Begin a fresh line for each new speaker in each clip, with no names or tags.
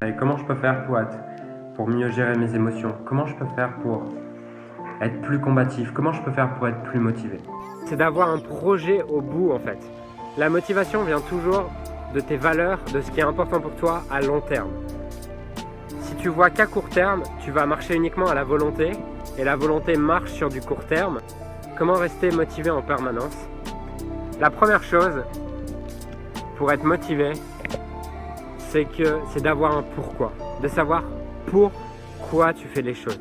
Et comment je peux faire pour mieux gérer mes émotions? Comment je peux faire pour être plus combatif? Comment je peux faire pour être plus motivé?
C'est d'avoir un projet au bout en fait. La motivation vient toujours de tes valeurs, de ce qui est important pour toi à long terme. Si tu vois qu'à court terme, tu vas marcher uniquement à la volonté, et la volonté marche sur du court terme, comment rester motivé en permanence? La première chose pour être motivé, c'est d'avoir un pourquoi, de savoir pourquoi tu fais les choses.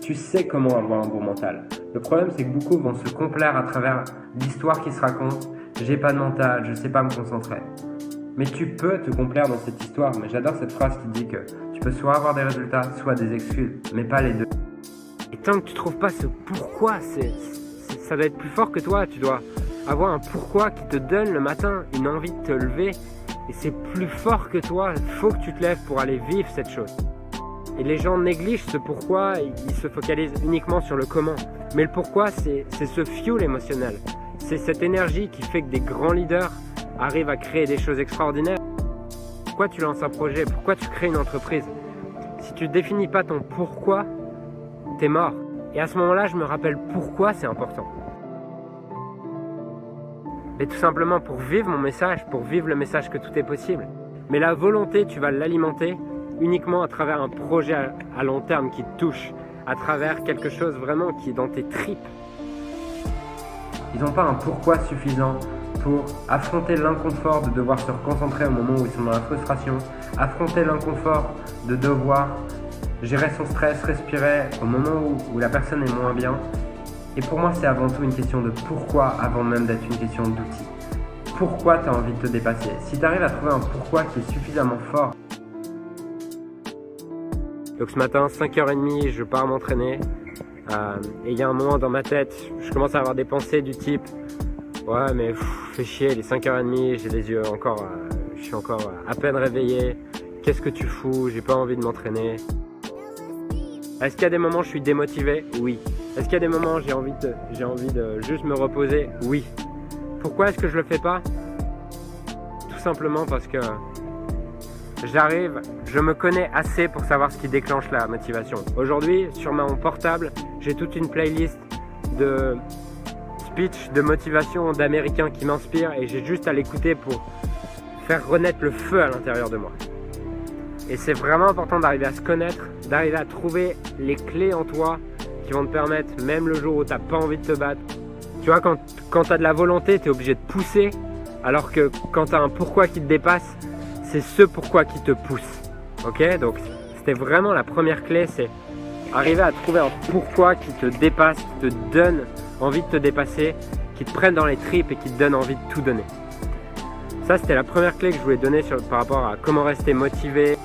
Tu sais comment avoir un bon mental. Le problème, c'est que beaucoup vont se complaire à travers l'histoire qui se raconte. J'ai pas de mental, je sais pas me concentrer. Mais tu peux te complaire dans cette histoire. Mais j'adore cette phrase qui dit que tu peux soit avoir des résultats, soit des excuses, mais pas les deux.
Et tant que tu trouves pas ce pourquoi, ça doit être plus fort que toi. Tu dois avoir un pourquoi qui te donne le matin une envie de te lever. Et c'est plus fort que toi. Il faut que tu te lèves pour aller vivre cette chose. Et les gens négligent ce pourquoi, ils se focalisent uniquement sur le comment. Mais le pourquoi, c'est ce fuel émotionnel. C'est cette énergie qui fait que des grands leaders arrivent à créer des choses extraordinaires. Pourquoi tu lances un projet? Pourquoi tu crées une entreprise? Si tu ne définis pas ton pourquoi, t'es mort. Et à ce moment-là, je me rappelle pourquoi c'est important. Mais tout simplement pour vivre mon message, pour vivre le message que tout est possible. Mais la volonté, tu vas l'alimenter uniquement à travers un projet à long terme qui te touche, à travers quelque chose vraiment qui est dans tes tripes.
Ils n'ont pas un pourquoi suffisant pour affronter l'inconfort de devoir se reconcentrer au moment où ils sont dans la frustration, affronter l'inconfort de devoir gérer son stress, respirer au moment où la personne est moins bien. Et pour moi, c'est avant tout une question de pourquoi avant même d'être une question d'outils. Pourquoi tu as envie de te dépasser? Si tu arrives à trouver un pourquoi qui est suffisamment fort.
Donc ce matin, 5h30, je pars m'entraîner. Et il y a un moment dans ma tête, je commence à avoir des pensées du type ouais mais fais chier, il est 5h30, j'ai les yeux encore, je suis encore à peine réveillé. Qu'est-ce que tu fous? J'ai pas envie de m'entraîner. Est-ce qu'il y a des moments où je suis démotivé? Oui. Est-ce qu'il y a des moments où j'ai envie de juste me reposer? Oui. Pourquoi est-ce que je le fais pas? Tout simplement parce que je me connais assez pour savoir ce qui déclenche la motivation. Aujourd'hui, sur mon portable, j'ai toute une playlist de speech, de motivation d'Américains qui m'inspirent et j'ai juste à l'écouter pour faire renaître le feu à l'intérieur de moi. Et c'est vraiment important d'arriver à se connaître, d'arriver à trouver les clés en toi qui vont te permettre, même le jour où tu n'as pas envie de te battre. Tu vois, quand tu as de la volonté, tu es obligé de pousser, alors que quand tu as un pourquoi qui te dépasse, c'est ce pourquoi qui te pousse. Ok? Donc c'était vraiment la première clé, c'est arriver à trouver un pourquoi qui te dépasse, qui te donne envie de te dépasser, qui te prenne dans les tripes et qui te donne envie de tout donner. Ça, c'était la première clé que je voulais donner par rapport à comment rester motivé.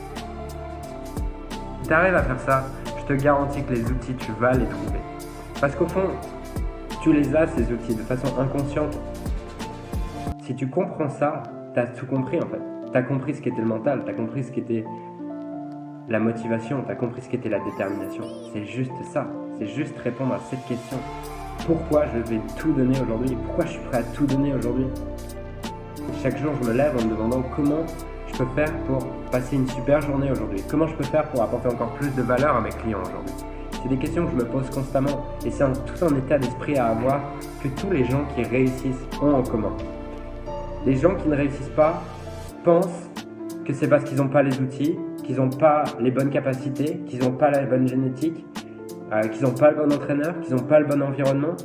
Si tu arrives à faire ça, je te garantis que les outils, tu vas les trouver. Parce qu'au fond, tu les as, ces outils, de façon inconsciente. Si tu comprends ça, tu as tout compris en fait. Tu as compris ce qu'était le mental, tu as compris ce qu'était la motivation, tu as compris ce qu'était la détermination. C'est juste ça, c'est juste répondre à cette question. Pourquoi je vais tout donner aujourd'hui? Pourquoi je suis prêt à tout donner aujourd'hui? Chaque jour, je me lève en me demandant comment je peux faire pour passer une super journée aujourd'hui. Comment je peux faire pour apporter encore plus de valeur à mes clients aujourd'hui? C'est des questions que je me pose constamment et c'est tout un état d'esprit à avoir que tous les gens qui réussissent ont en commun. Les gens qui ne réussissent pas pensent que c'est parce qu'ils n'ont pas les outils, qu'ils n'ont pas les bonnes capacités, qu'ils n'ont pas la bonne génétique, qu'ils n'ont pas le bon entraîneur, qu'ils n'ont pas le bon environnement.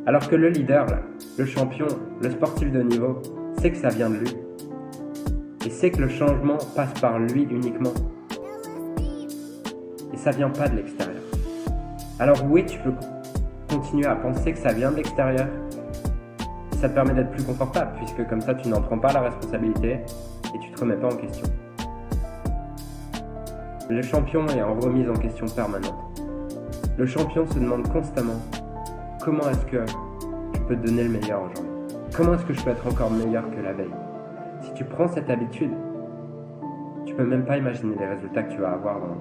Alors que le leader, là, le champion, le sportif de haut niveau, sait que ça vient de lui. Et sait que le changement passe par lui uniquement. Et ça vient pas de l'extérieur. Alors oui, tu peux continuer à penser que ça vient de l'extérieur. Ça te permet d'être plus confortable, puisque comme ça, tu n'en prends pas la responsabilité et tu te remets pas en question. Le champion est en remise en question permanente. Le champion se demande constamment comment est-ce que je peux te donner le meilleur aujourd'hui? Comment est-ce que je peux être encore meilleur que la veille? Si tu prends cette habitude, tu peux même pas imaginer les résultats que tu vas avoir dans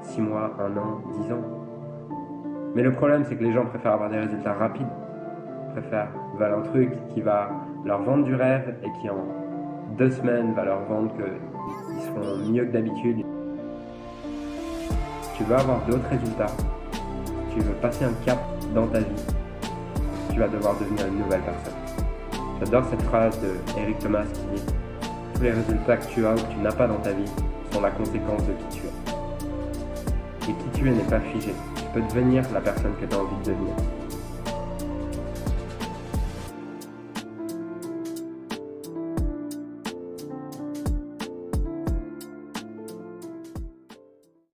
6 mois, 1 an, 10 ans. Mais le problème, c'est que les gens préfèrent avoir des résultats rapides. Veulent un truc qui va leur vendre du rêve et qui en 2 semaines va leur vendre qu'ils qui seront mieux que d'habitude. Si tu veux avoir d'autres résultats, si tu veux passer un cap dans ta vie, tu vas devoir devenir une nouvelle personne. J'adore cette phrase de Eric Thomas qui dit « Tous les résultats que tu as ou que tu n'as pas dans ta vie sont la conséquence de qui tu es. » Et qui tu es n'est pas figé. Tu peux devenir la personne que tu as envie de devenir.